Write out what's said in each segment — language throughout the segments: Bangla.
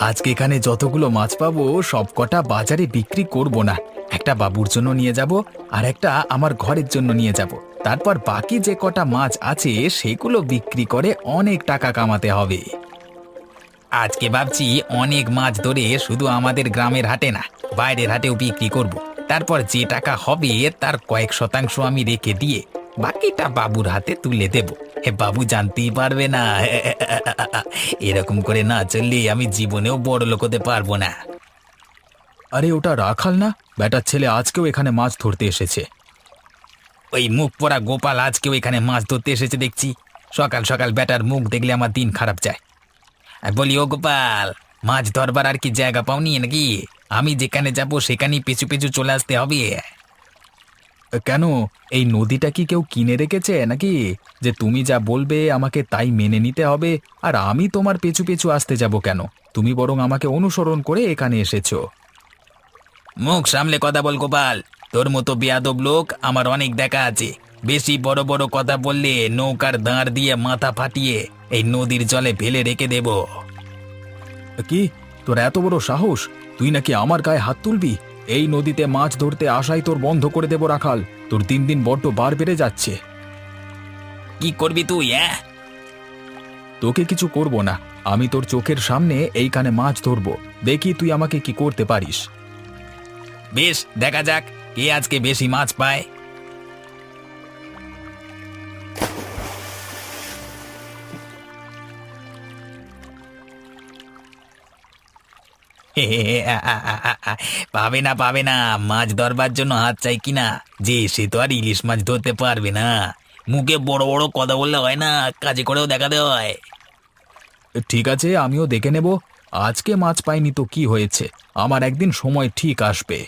আজকে এখানে যতগুলো মাছ পাবো সব কটা বাজারে বিক্রি করব না। একটা বাবুর জন্য নিয়ে যাব, আর একটা আমার ঘরের জন্য নিয়ে যাব। তারপর বাকি যে কটা মাছ আছে সেগুলো বিক্রি করে অনেক টাকা কামাতে হবে। আজকে ভাবছি অনেক মাছ ধরে শুধু আমাদের গ্রামের হাটে না, বাইরের হাটেও বিক্রি করব। তারপর যে টাকা হবে তার কয়েক শতাংশ আমি রেখে দিয়ে বাকিটা বাবুর হাতে তুলে দেব। বাবু জানতেই পারবে না। এরকম করে না চললে আমি জীবনেও বড় লোক হতে পারবো না। আরে ওটা রাখাল না? বেটার ছেলে আজকেও এখানে মাছ ধরতে এসেছে। ওই মুখ পড়া গোপাল আজকেও এখানে মাছ ধরতে এসেছে দেখছি। সকাল সকাল বেটার মুখ দেখলে আমার দিন খারাপ যায়। আর বলি, ও গোপাল, মাছ ধরবার আর কি জায়গা পাওনি নাকি? আমি যেখানে যাব সেখানেই পিছু পিছু চলে আসতে হবে। কেন, এই নদীটা কি কেউ কিনে রেখেছে নাকি, যে তুমি যা বলবে আমাকে তাই মেনে নিতে হবে আর আমি তোমার পেছু পেছু আসতে যাব কেন? তুমি বরং আমাকে অনুসরণ করে এখানে এসেছো। মুখ সামলে কথা বল গোপাল। তোর মতো বেয়াদব লোক আমার অনেক দেখা আছে। বেশি বড় বড় কথা বললে নৌকার দাঁড় দিয়ে মাথা ফাটিয়ে এই নদীর জলে ফেলে রেখে দেব। কি, তোর এত বড় সাহস? তুই নাকি আমার গায়ে হাত তুলবি? এই নদীতে মাছ ধরতে আসাই তোর বন্ধ করে দেব রাখাল। তোর দিন দিন বড্ড বার বেড়ে যাচ্ছে। কি করবি তুই? তোকে কিছু করব না। আমি তোর চোখের সামনে এইখানে মাছ ধরবো, দেখি তুই আমাকে কি করতে পারিস। বেশ, দেখা যাক কে আজকে বেশি মাছ পায়। পাবে না পাবে না, মাছ ধরবার জন্য হাত চাই কিনা, যে সে তো আর ইলিশ মাছ ধরতে পারবে না। মুখে বড় বড় কথা বললে হয় না, কাজে করেও দেখাতে হয়। ঠিক আছে, আমিও দেখে নেব। আজকে মাছ পাইনি তো কি হয়েছে, আমার একদিন সময় ঠিক আসবে।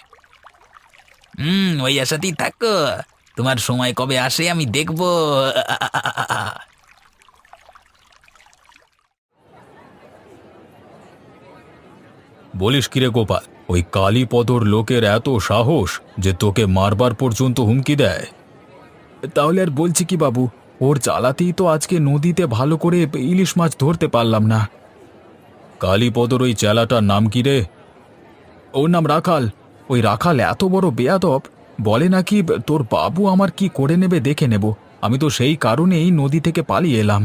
ওই আশাতেই থাকো। তোমার সময় কবে আসে আমি দেখব। বলিস কিরে গোপাল, ওই কালীপদর লোকের এত সাহস যে তোকে মারবার পর্যন্ত হুমকি দেয়? তাহলে আর বলছি কি বাবু, ওর জ্বালাতেই তো আজকে নদীতে ভালো করে ইলিশ মাছ ধরতে পারলাম না। কালীপদর ওই চেলাটার নাম কি রে? ওর নাম রাখাল। ওই রাখাল এত বড় বেয়াদব, বলে নাকি তোর বাবু আমার কি করে নেবে দেখে নেব। আমি তো সেই কারণেই নদী থেকে পালিয়ে এলাম।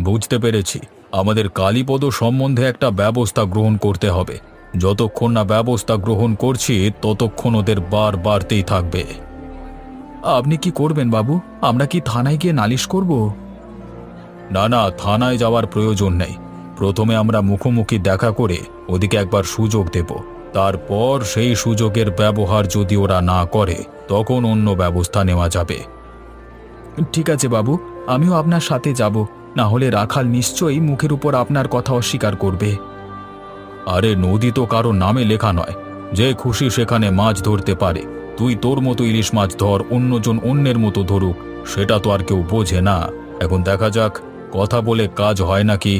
বুঝতে পেরেছি। আমাদের কালীপদ সম্বন্ধে একটা ব্যবস্থা গ্রহণ করতে হবে। যতক্ষণ না ব্যবস্থা গ্রহণ করছি ততক্ষণ ওদের বার বাড়তেই থাকবে। আপনি কি করবেন বাবু? আমরা কি থানায় গিয়ে নালিশ করব? না না, থানায় যাওয়ার প্রয়োজন নেই। প্রথমে আমরা মুখোমুখি দেখা করে ওদিকে একবার সুযোগ দেব। তারপর সেই সুযোগের ব্যবহার যদি ওরা না করে তখন অন্য ব্যবস্থা নেওয়া যাবে। ঠিক আছে বাবু, আমিও আপনার সাথে যাব। না হলে রাখাল নিশ্চয়ই মুখের উপর আপনার কথা অস্বীকার করবে। আরে নদী তো কারো নামে লেখা নয়, যে খুশি সেখানে মাছ ধরতে পারে। তুই তোর মতো ইলিশ মাছ ধর, অন্যজন অন্যের মতো ধরুক, সেটা তো আর কেউ বোঝে না। এখন দেখা যাক কথা বলে কাজ হয় নাকি।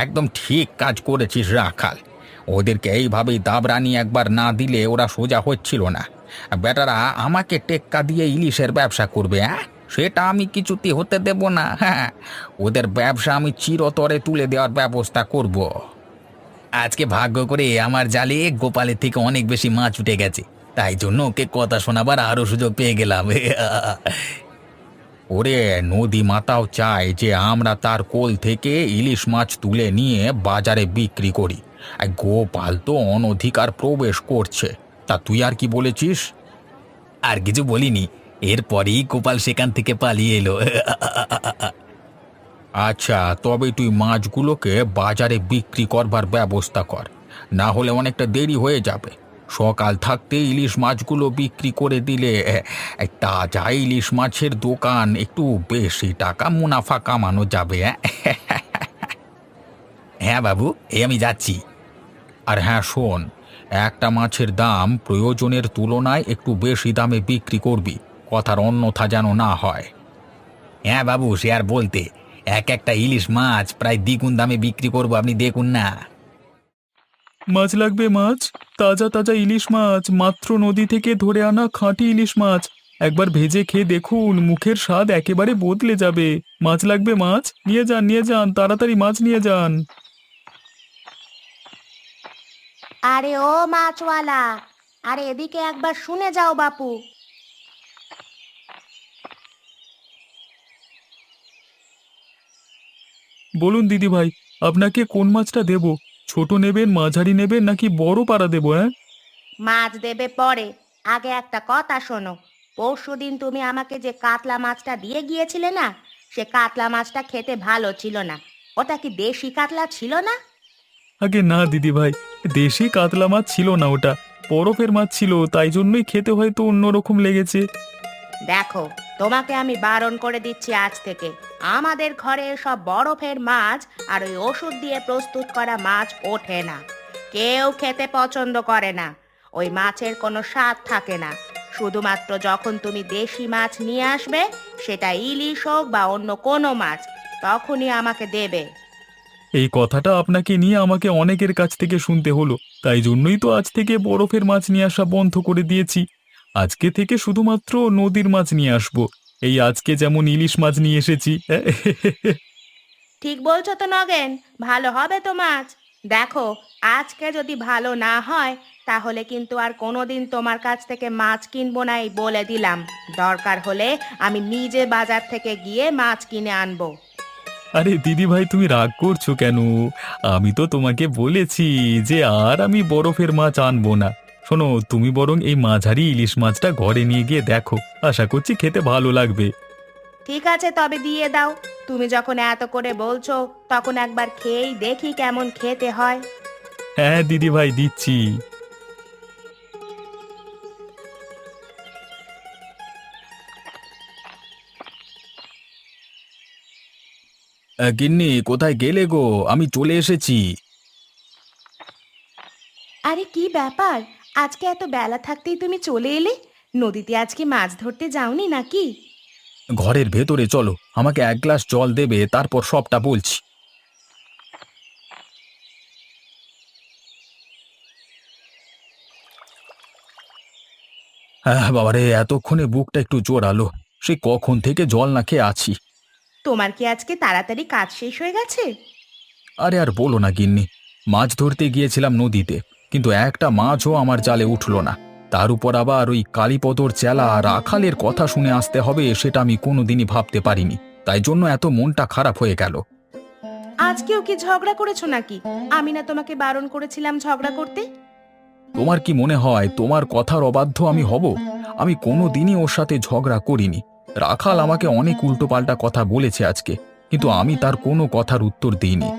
একদম ঠিক কাজ করেছিস রাখাল। ওদেরকে এইভাবেই দাবরানি একবার না দিলে ওরা সোজা হচ্ছিল না। বেটারা আমাকে টেক্কা দিয়ে ইলিশের ব্যবসা করবে, হ্যাঁ? সেটা আমি কিছুতে হতে দেব না। হ্যাঁ, ওদের ব্যবসা আমি চিরতরে তুলে দেওয়ার ব্যবস্থা করব। আজকে ভাগ্য করে আমার জালে গোপালের থেকে অনেক বেশি মাছ উঠে গেছে, তাই জন্য ওকে কথা শোনাবার আরো সুযোগ পেয়ে গেলাম। ওরে নদী মাতাও চায় যে আমরা তার কোল থেকে ইলিশ মাছ তুলে নিয়ে বাজারে বিক্রি করি। আর গোপাল তো অনধিকার প্রবেশ করছে। তা তুই আর কি বলেছিস? আর কিছু বলিনি। এরপরেই গোপাল সেখান থেকে পালিয়ে এলো। আচ্ছা, তবে তুই মাছগুলোকে বাজারে বিক্রি করবার ব্যবস্থা কর, না হলে অনেকটা দেরি হয়ে যাবে। সকাল থাকতে ইলিশ মাছগুলো বিক্রি করে দিলে তাজা ইলিশ মাছের দোকান, একটু বেশি টাকা মুনাফা কামানো যাবে। হ্যাঁ বাবু, এই আমি যাচ্ছি। আর হ্যাঁ শোন, একটা মাছের দাম প্রয়োজনের তুলনায় একটু বেশি দামে বিক্রি করবি, কথার অন্যথা যেন না হয়। হ্যাঁ বাবু, সে আর বলতে। এক একটা ইলিশ মাছ প্রায় দ্বিগুণ দামে বিক্রি করবো, আপনি দেখুন না। মাছ লাগবে? মাছ, তাজা তাজা ইলিশ মাছ, মাত্র নদী থেকে ধরে আনা খাঁটি ইলিশ মাছ। একবার ভেজে খেয়ে দেখুন, মুখের স্বাদ একেবারে বদলে যাবে। মাছ লাগবে? মাছ নিয়ে যান, তাড়াতাড়ি মাছ নিয়ে যান। আরে ও মাছওয়ালা, আরে এদিকে একবার শুনে যাও বাপু। বলুন দিদি ভাই, আপনাকে কোন মাছটা দেবো? ছোট নেবেন, মাঝারি নেবেন নাকি বড় পাড়া দেবো? হ্যাঁ, মাছ দেবে পরে, আগে একটা কথা শোনো। পরশুদিন তুমি আমাকে যে কাতলা মাছটা দিয়ে গিয়েছিলে না, সে কাতলা মাছটা খেতে ভালো ছিল না। ওটা কি দেশি কাতলা ছিল না? আগে না দিদি ভাই, দেশি কাতলা মাছ ছিল না ওটা, বরফের মাছ ছিল, তাই জন্যই খেতে হয়তো অন্যরকম লেগেছে। দেখো, তোমাকে আমি বারণ করে দিচ্ছি আজ থেকে। আমাদের ঘরে সব বরফের মাছ আর ওই ওষুধ দিয়ে প্রস্তুত করা মাছ ওঠে না। কেউ খেতে পছন্দ করে না। ওই মাছের কোনো স্বাদ থাকে না। শুধুমাত্র যখন তুমি দেশি মাছ নিয়ে আসবে, সেটা ইলিশ হোক বা অন্য কোনো মাছ, তখনই আমাকে দেবে। এই কথাটা আপনাকে নিয়ে আমাকে অনেকের কাছ থেকে শুনতে হলো, তাই জন্যই তো আজ থেকে বরফের মাছ নিয়ে আসা বন্ধ করে দিয়েছি। আজকে থেকে শুধুমাত্র নদীর মাছ নিয়ে আসবো। এই আজকে যেমন ইলিশ মাছ নিয়ে এসেছি। ঠিক বলছো তো নগেন, ভালো হবে তো মাছ। দেখো, আজকে যদি ভালো না হয়, তাহলে কিন্তু আর কোনোদিন তোমার কাছ থেকে মাছ কিনবো না, এই বলে দিলাম। দরকার হলে আমি নিজে বাজার থেকে গিয়ে মাছ কিনে আনবো। আরে দিদি ভাই, তুমি রাগ করছো কেন? আমি তো তোমাকে বলেছি যে আর আমি বরফের মাছ আনবো না। শোনো, তুমি বরং এই মাঝারি ইলিশ মাছটা ঘরে নিয়ে গিয়ে দেখো, আশা করছি খেতে ভালো লাগবে। ঠিক আছে, তবে দিয়ে দাও। তুমি যখন এত করে বলছো, তখন একবার খেয়েই দেখি কেমন খেতে হয়। হ্যাঁ দিদি ভাই, দিচ্ছি। গিন্নি, কোথায় গেলে গো? আমি চলে এসেছি। আরে কি ব্যাপার, আজকে এত বেলা থাকতেই তুমি চলে এলে? নদীতে আজকে মাছ ধরতে যাওনি নাকি? ঘরের ভেতরে চলো, আমাকে এক গ্লাস জল দেবে, তারপর সবটা বলছি। হ্যাঁ বাবারে, এতক্ষণে বুকটা একটু জোরালো। সে কখন থেকে জল না খেয়ে আছি। তোমার কি আজকে তাড়াতাড়ি কাজ শেষ হয়ে গেছে? আরে আর বলো না গিন্নি, মাছ ধরতে গিয়েছিলাম নদীতে, কিন্তু একটা মাছও আমার জালে উঠল না। তার উপর আবার ওই কালীপদর চেলা রাখালের কথা শুনে আসতে হবে, সেটা আমি কোনোদিনই ভাবতে পারিনি। তাই জন্য এত মনটা খারাপ হয়ে গেল। আজকেও কি ঝগড়া করেছো নাকি? আমি না তোমাকে বারণ করেছিলাম ঝগড়া করতে? তোমার কি মনে হয় তোমার কথার অবাধ্য আমি হব? আমি কোনোদিনই ওর সাথে ঝগড়া করিনি। রাখাল আমাকে অনেক উল্টোপাল্টা কথা বলেছে আজকে, কিন্তু আমি তার কোনো কথার উত্তর দিইনি।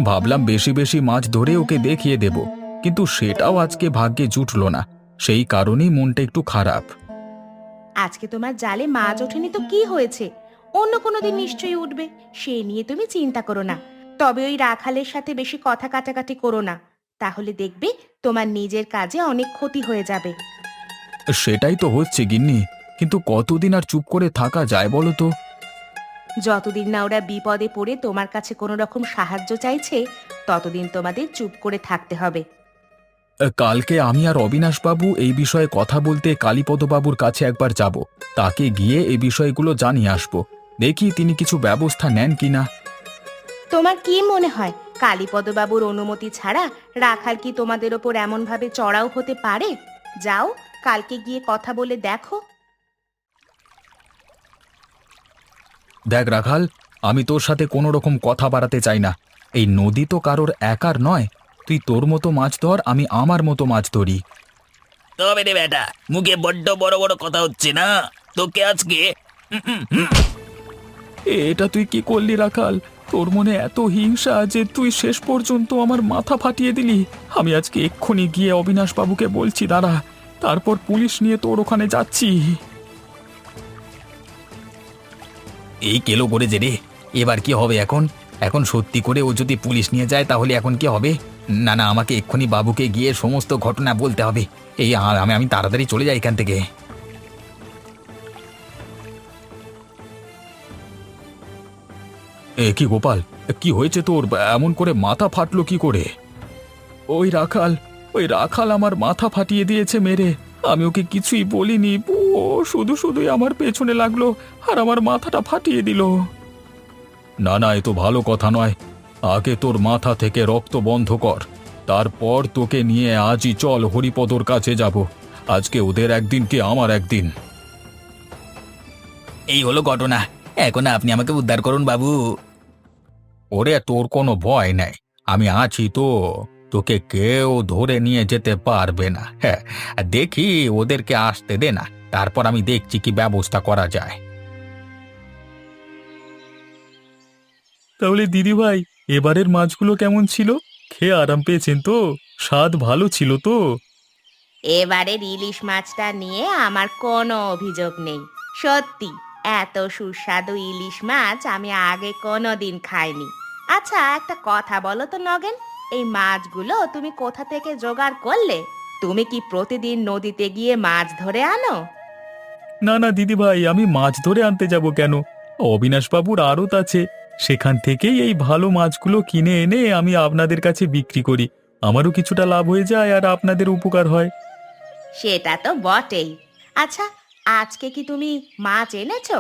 ভাবলাম বেশি বেশি মাছ ধরে ওকে দেখিয়ে দেব, কিন্তু সেটাও আজকে ভাগ্যে জুটল না। সেই কারণেই মনটা একটু খারাপ। আজকে তোমার জালে মাছ ওঠেনি তো কি হয়েছে? অন্য কোনো দিন নিশ্চয়ই উঠবে। সে নিয়ে তুমি চিন্তা করো না। তবে ওই রাখালের সাথে বেশি কথা কাটাকাটি করো না। তাহলে দেখবে তোমার নিজের কাজে অনেক ক্ষতি হয়ে যাবে। সেটাই তো হচ্ছে গিন্নি, কিন্তু কতদিন আর চুপ করে থাকা যায় বলো তো? যতদিন না ওরা বিপদে পড়ে তোমার কাছে কোনো রকম সাহায্য চাইছে, ততদিন তোমাদের চুপ করে থাকতে হবে। কালকে আমি আর অবিনাশবাবু এই বিষয়ে কথা বলতে কালীপদবাবুর কাছে একবার যাব। তাকে গিয়ে এই বিষয়গুলো জানিয়ে আসব। দেখি তিনি কিছু ব্যবস্থা নেন কিনা। তোমার কি মনে হয়, কালীপদবাবুর অনুমতি ছাড়া রাখাল কি তোমাদের ওপর এমনভাবে চড়াও হতে পারে? যাও, কালকে গিয়ে কথা বলে দেখো। দেখ রাখাল, আমি তোর সাথে কোনো রকম কথা বাড়াতে চাই না। এই নদী তো কারোর একার নয়। তুই তোর মতো মাছ ধর, আমি আমার মতো মাছ ধরি। তবে রে বেটা, মুখে বড্ড বড় বড় কথা হচ্ছে না তোকে আজকে। এটা তুই কি করলি রাখাল? তোর মনে এত হিংসা যে তুই শেষ পর্যন্ত আমার মাথা ফাটিয়ে দিলি। আমি আজকে এক্ষুনি গিয়ে অবিনাশবাবুকে বলছি, দাঁড়া, তারপর পুলিশ নিয়ে তোর ওখানে যাচ্ছি। এই কেলো করেছে রে, এবার কি হবে এখন? এখন সত্যি করে ও যদি পুলিশ নিয়ে যায় তাহলে এখন কি হবে? না না, আমাকে এক্ষুনি বাবুকে গিয়ে সমস্ত ঘটনা বলতে হবে। এই আমি আমি তাড়াতাড়ি চলে যাই এখান থেকে। কি গোপাল, কি হয়েছে তোর? এমন করে মাথা ফাটলো কি করে? ওই রাখাল আমার মাথা ফাটিয়ে দিয়েছে মেরে। আমি ওকে কিছুই বলিনি। ও শুধু শুধুই আমার পেছনে লাগলো আর আমার মাথাটা ফাটিয়ে দিল। না না, এ তো ভালো কথা নয়। আগে তোর মাথা থেকে রক্ত বন্ধ কর, তারপর তোকে নিয়ে আজই চল হরিপদর কাছে যাব। আজকে ওদের একদিন কি আমার একদিন। এই হলো ঘটনা। এখন আপনি আমাকে উদ্ধার করুন বাবু। ওরে তোর কোনো ভয় নাই, আমি আছি তো। তোকে কেউ ধরে নিয়ে যেতে পারবে না। হ্যাঁ, দেখি ওদেরকে আসতে দে না, তারপর আমি দেখছি কি ব্যবস্থা করা যায়। তাহলে দিদি ভাই, এবারের মাছগুলো কেমন ছিল? খেয়ে আরাম পেয়েছেন তো? স্বাদ ভালো ছিল তো? এবারের ইলিশ মাছটা নিয়ে আমার কোনো অভিযোগ নেই। সত্যি, এত সুস্বাদু ইলিশ মাছ আমি আগে কোনোদিন খাইনি। আচ্ছা, একটা কথা বলো তো নগেন, এই মাছগুলো তুমি কোথা থেকে জোগাড় করলে? তুমি কি প্রতিদিন নদীতে গিয়ে মাছ ধরে আনো? না না দিদি ভাই, আমি মাছ ধরে আনতে যাব কেন? অবিনাশবাবুর আড়ত আছে, সেখান থেকেই এই ভালো মাছগুলো কিনে এনে আমি আপনাদের কাছে বিক্রি করি। আমারও কিছুটা লাভ হয়ে যায় আর আপনাদের উপকার হয়। সেটা তো বটেই। আচ্ছা, আজকে কি তুমি মাছ এনেছো?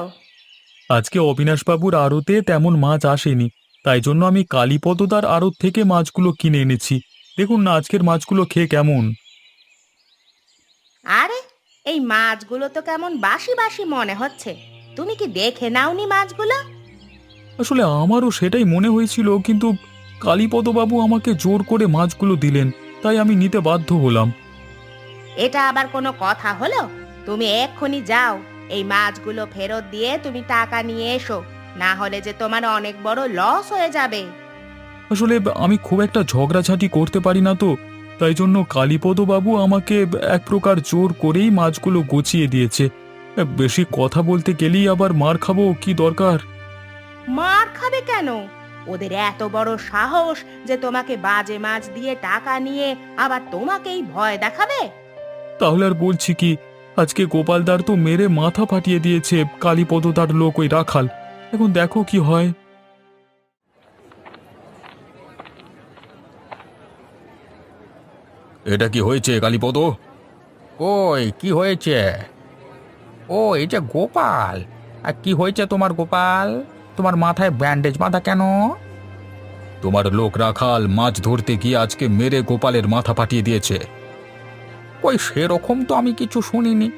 আজকে অবিনাশবাবুর আড়তে তেমন মাছ আসেনি, তাই জন্য আমি কালীপদদার আড়ত থেকে মাছগুলো কিনে এনেছি। দেখুন না আজকের মাছগুলো খেয়ে কেমন। আরে, এই মাছগুলো তো কেমন বাসি বাসি মনে হচ্ছে। তুমি কি দেখে নাওনি মাছগুলো? আসলে আমারও সেটাই মনে হয়েছিল, কিন্তু কালীপদবাবু আমাকে জোর করে মাছগুলো দিলেন, তাই আমি নিতে বাধ্য হলাম। এটা আবার কোনো কথা হলো? তুমি এক্ষুনি যাও, এই মাছগুলো ফেরত দিয়ে তুমি টাকা নিয়ে এসো, না হলে যে তোমার অনেক বড় লস হয়ে যাবে। আসলে আমি খুব একটা ঝগড়াঝাঁটি করতে পারি না তো, তাই জন্য কালীপদবাবু আমাকে এক প্রকার জোর করেই মাছগুলো গুছিয়ে দিয়েছে। বেশি কথা বলতে গেলেই আবার মার খাবো, কি দরকার? মার খাবে কেন? ওদের এত বড় সাহস যে তোমাকে বাজে মাছ দিয়ে টাকা নিয়ে আবার তোমাকেই ভয় দেখাবে? তাহলে আর বলছি কি, আজকে গোপালদার তো মেরে মাথা ফাটিয়ে দিয়েছে কালীপদদার লোক ওই রাখাল। এখন দেখো কি হয়। এটা কি হয়েছে কালীপদ? ওই কি হয়েছে? ও, এই যে গোপাল। আর কি হয়েছে তোমার গোপাল? তোমার মাথায় ব্যান্ডেজ বাঁধা কেন? তোমার লোক রাখাল মাছ ধরতে গিয়ে আজকে মেরে গোপালের মাথা ফাটিয়ে দিয়েছে। ওই সেরকম তো আমি কিছু শুনিনি।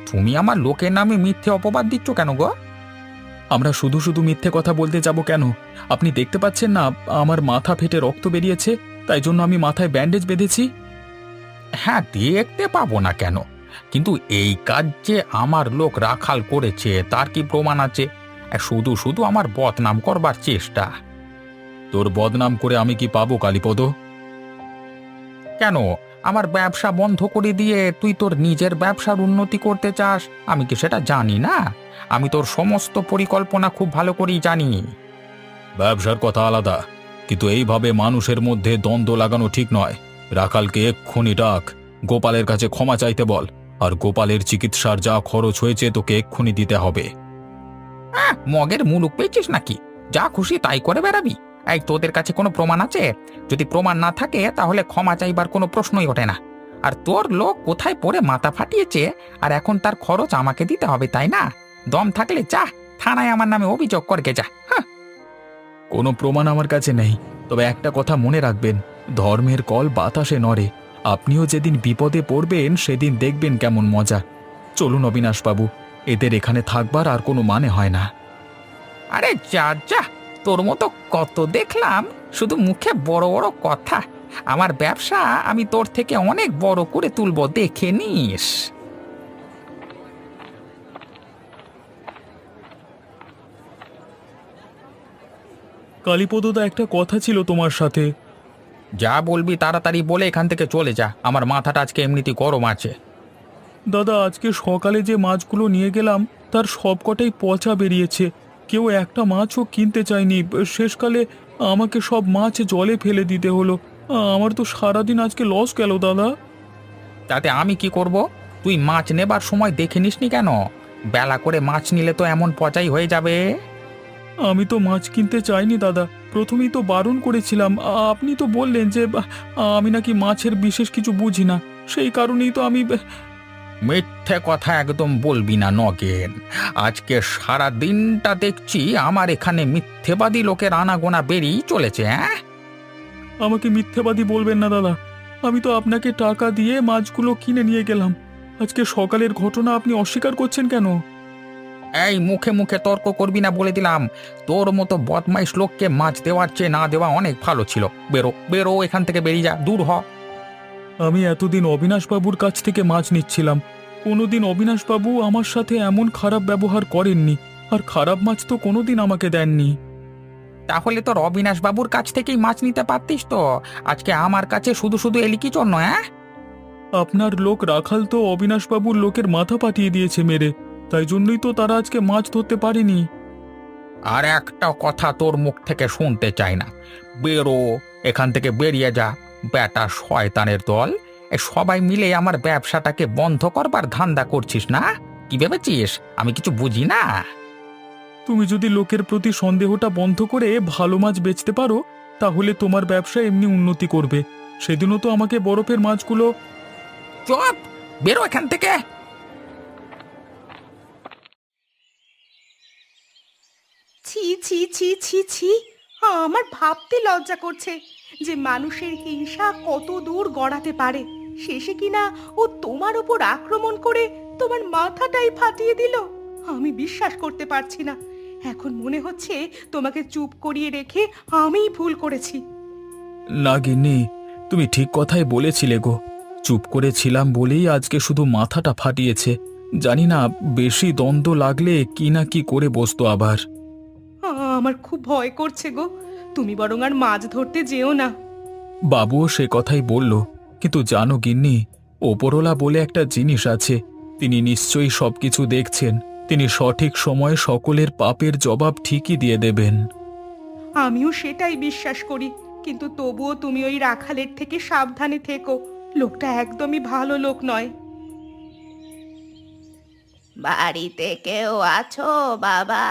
তুমি আমার লোকের নামে মিথ্যে অপবাদ দিচ্ছ কেন গো? আমরা শুধু শুধু মিথ্যে কথা বলতে যাব কেন? আপনি দেখতে পাচ্ছেন না আমার মাথা ফেটে রক্ত বেরিয়েছে, তাই জন্য আমি মাথায় ব্যান্ডেজ বেঁধেছি। হ্যাঁ, দেখতে পাবো না কেন, কিন্তু এই কাজ যে আমার লোক রাখাল করেছে তার কি প্রমাণ আছে? শুধু শুধু আমার বদনাম করবার চেষ্টা। তোর বদনাম করে আমি কি পাবো কালীপদ? কেন? আমার ব্যবসা বন্ধ করে দিয়ে তুই তোর নিজের ব্যবসার উন্নতি করতে চাস, আমি কি সেটা জানি না? আমি তোর সমস্ত পরিকল্পনা খুব ভালো করেই জানি। ব্যবসার কথা আলাদা, কিন্তু এইভাবে মানুষের মধ্যে দ্বন্দ্ব লাগানো ঠিক নয়। রাখালকে এক্ষুনি ডাক, গোপালের কাছে ক্ষমা চাইতে বল, আর গোপালের চিকিৎসার যা খরচ হয়েছে তোকে এক্ষুনি দিতে হবে। মগের মুলুক পেয়েছিস নাকি? যা খুশি তাই করে বেড়াবি? এই, তোদের কাছে কোনো প্রমাণ আছে? যদি প্রমাণ না থাকে তাহলে ক্ষমা চাইবার কোনো প্রশ্নই ওঠে না। আর তোর লোক কোথায় পড়ে মাথা ফাটিয়েছে, আর এখন তার খরচ আমাকে দিতে হবে, তাই না? দম থাকলে যা, থানায় আমার নামে অভিযোগ করকে যা। হ্যাঁ, কোনো প্রমাণ আমার কাছে নেই, তবে একটা কথা মনে রাখবেন, ধর্মের কল বাতাসে নড়ে। আপনিও যেদিন বিপদে পড়বেন সেদিন দেখবেন কেমন মজা। চলুন অবিনাশবাবু, এদের এখানে থাকবার আর কোনো মানে হয় না। আরে যা যা, তোর মতো কত দেখলাম, শুধু মুখে বড় বড় কথা। আমার ব্যবসা আমি তোর থেকে অনেক বড় করে তুলবো, দেখে নিস। কালীপদদা, একটা কথা ছিল তোমার সাথে। যা বলবি তাড়াতাড়ি বলে এখান থেকে চলে যা, আমার মাথাটা আজকে এমনিতেই গরম আছে। দাদা, আজকে সকালে যে মাছগুলো নিয়ে গেলাম তার সবকটাই পচা বেরিয়েছে। কেউ একটা মাছও কিনতে চায়নি। শেষকালে আমাকে সব মাছ জলে ফেলে দিতে হলো। আমার তো সারাদিন আজকে লস গেল দাদা। তাতে আমি কি করব? তুই মাছ নেবার সময় দেখে নিসনি কেন? বেলা করে মাছ নিলে তো এমন পচাই হয়ে যাবে। আমি তো মাছ কিনতে চাইনি দাদা, প্রথমেই তো বারণ করেছিলাম। আপনি তো বললেন যে আমি নাকি মাছের বিশেষ কিছু বুঝি না, সেই কারণেই তো আমি। মিথ্যে কথা একদম বলবি না নগেন। আজকে সারা দিনটা দেখছি আমার এখানে মিথ্যেবাদী লোকের আনাগোনা বেরিয়েই চলেছে। হ্যাঁ, আমাকে মিথ্যেবাদী বলবেন না দাদা, আমি তো আপনাকে টাকা দিয়ে মাছগুলো কিনে নিয়ে গেলাম। আজকে সকালের ঘটনা আপনি অস্বীকার করছেন কেন? এই মুখে মুখে তর্ক করবি না বলে দিলাম। তোর মতো বদমাইশ লোককে মাছ দেওয়ার চেয়ে না দেওয়া অনেক ভালো ছিল। বেরো বেরো, এখান থেকে বেরিয়ে যা, দূর হ। আমি এতদিন অবিনাশবাবুর কাছ থেকে মাছ নিচ্ছিলাম, কোনোদিন অবিনাশবাবু আমার সাথে এমন খারাপ ব্যবহার করেননি, আর খারাপ মাছ তো কোনোদিন আমাকে দেননি। তাহলে তোর অবিনাশ বাবুর কাছ থেকেই মাছ নিতে পারতিস তো। আজকে আমার কাছে শুধু শুধু এলি কি জন্য? হ্যাঁ, আপনার লোক রাখাল তো অবিনাশবাবুর লোকের মাথা পাঠিয়ে দিয়েছে মেরে, তাই জন্যই তো তারা আজকে মাছ ধরতে পারেনি। আর একটা কথা তোর মুখ থেকে শুনতে চাই না। বেরো, এখান থেকে বেরিয়ে যা। বেটা শয়তানের দল, এ সবাই মিলে আমার ব্যবসাটাকে বন্ধ করবার ধান্দা করছিস না? কি ভেবেছিস আমি কিছু বুঝি না? তুমি যদি লোকের প্রতি সন্দেহটা বন্ধ করে ভালো মাছ বেচতে পারো, তাহলে তোমার ব্যবসা এমনি উন্নতি করবে। সেদিনও তো আমাকে বরফের মাছগুলো। চুপ, বেরো এখান থেকে। ছি ছি ছি ছি ছি, আমার ভাবতে লজ্জা করছে যে মানুষের হিংসা কত দূর গড়াতে পারে। শেষে কিনা ও তোমার উপর আক্রমণ করে তোমার মাথাটাই ফাটিয়ে দিল। আমি বিশ্বাস করতে পারছি না। এখন মনে হচ্ছে তোমাকে চুপ করিয়ে রেখে আমিই ভুল করেছি। না গিন্নি, তুমি ঠিক কথাই বলেছিলে গো। চুপ করেছিলাম বলেই আজকে শুধু মাথাটা ফাটিয়েছে। জানি না বেশি দ্বন্দ্ব লাগলে কি না কি করে বসতো আবার। আমার খুব ভয় করছে গো, তুমি বরং আর মাছ ধরতে যেও না। বাবুও সে কথাই বলল, কিন্তু জানো গিন্নি, ওপরওয়ালা বলে একটা জিনিস আছে। তিনি নিশ্চয়ই সবকিছু দেখছেন। তিনি সঠিক সময়ে সকলের পাপের জবাব ঠিকই দিয়ে দেবেন। আমিও সেটাই বিশ্বাস করি, কিন্তু তবুও তুমি ওই রাখালের থেকে সাবধানে থেকো। লোকটা একদমই ভালো লোক নয়। বাড়িতে কেউ আছো বাবা?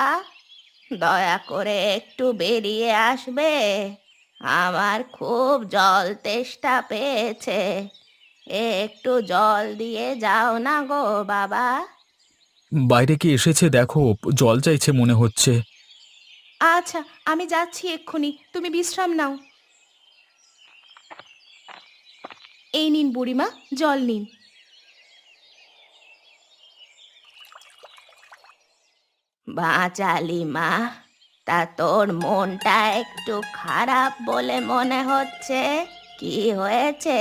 দয়া করে একটু বেরিয়ে আসবে, আমার খুব জল তেষ্টা পেয়েছে। একটু জল দিয়ে যাও না গো বাবা। বাইরে কি এসেছে দেখো, জল চাইছে মনে হচ্ছে। আচ্ছা, আমি যাচ্ছি এক্ষুনি, তুমি বিশ্রাম নাও। এই নিন বুড়িমা, জল নিন। বাঁচালি মা, তা তোর মনটা একটু খারাপ বলে মনে হচ্ছে। কি হয়েছে?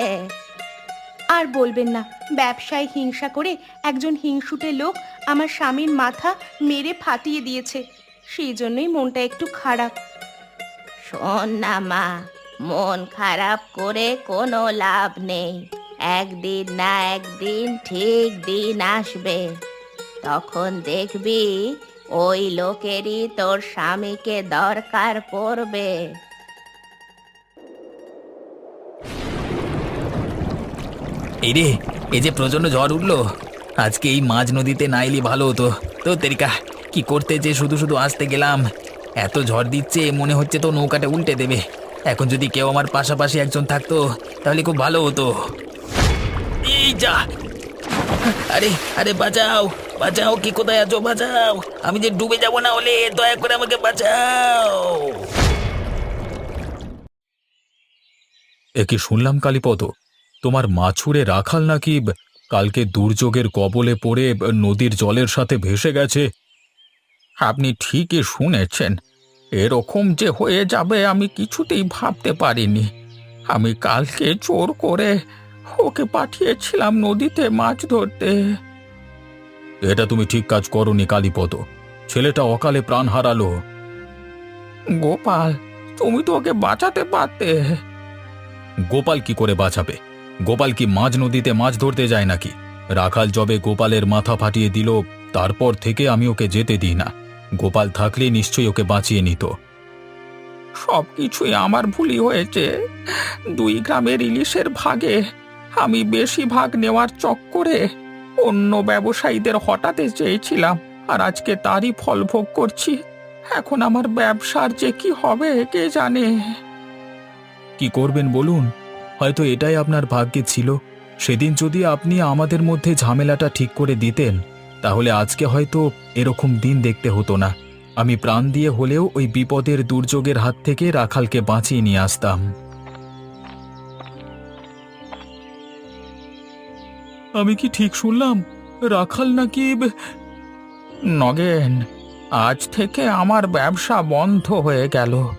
আর বলবেন না, ব্যবসায় হিংসা করে একজন হিংসুটে লোক আমার স্বামীর মাথা মেরে ফাটিয়ে দিয়েছে, সেই জন্যই মনটা একটু খারাপ। শোন না মা, মন খারাপ করে কোনো লাভ নেই। একদিন না একদিন ঠিক দিন আসবে, তখন দেখবি ওই লোকেরই তোর স্বামীকে দরকার পড়বে। এই রে, এই যে প্রচন্ড ঝড় উঠলো, আজকে এই মাঝ নদীতে না এলে ভালো হতো। তো তেরিকা, কি করতে যে শুধু শুধু আসতে গেলাম। এত ঝড় দিচ্ছে, মনে হচ্ছে তো নৌকাটা উল্টে দেবে। এখন যদি কেউ আমার পাশাপাশি একজন থাকতো তাহলে খুব ভালো হতো। এই যা, আরে আরে বাঁচাও বাঁচাও, কি কোথায় আছো? বাঁচাও, আমি যে ডুবে যাব না হলে, দয়া করে আমাকে বাঁচাও। এ কি শুনলাম কালীপদ, তোমার মাছুরে রাখাল নাকি কালকে দুর্যোগের কবলে পড়ে নদীর জলের সাথে ভেসে গেছে? আপনি ঠিকই শুনেছেন। এরকম যে হয়ে যাবে আমি কিছুতেই ভাবতে পারিনি। আমি কালকে জোর করে ওকে পাঠিয়েছিলাম নদীতে মাছ ধরতে। এটা তুমি ঠিক কাজ করনি কালীপদ, ছেলেটা অকালে প্রাণ হারালো। গোপাল, তুমি তো ওকে বাঁচাতে পারতে। গোপাল কি করে বাঁচাবে? গোপাল কি মাঝ নদীতে মাছ ধরতে যায় নাকি? রাখাল যবে গোপালের মাথা ফাটিয়ে দিল, তারপর থেকে আমি ওকে যেতে দিই না। গোপাল থাকলে নিশ্চয়ই ওকে বাঁচিয়ে নিত। সবকিছুই আমার ভুলই হয়েছে। 2 গ্রামের ইলিশের ভাগে আমি বেশি ভাগ নেওয়ার চক্করে অন্য ব্যবসায়ীদের হটাতে চেয়েছিলাম, আর আজকে তারই ফল ভোগ করছি। এখন আমার ব্যবসার যে কি হবে কে জানে। কি করবেন বলুন? হয়তো এটাই আপনার ভাগ্যে ছিল। সেদিন যদি আপনি আমাদের মধ্যে ঝামেলাটা ঠিক করে দিতেন তাহলে আজকে হয়তো এরকম দিন দেখতে হতো না। আমি প্রাণ দিয়ে হলেও ওই বিপদের দুর্যোগের হাত থেকে রাখালকে বাঁচিয়ে নিয়ে আসতাম। আমি কি ঠিক শুনলাম? রাখাল নাকি নগেন, আজ থেকে আমার ব্যবসা বন্ধ হয়ে গেল।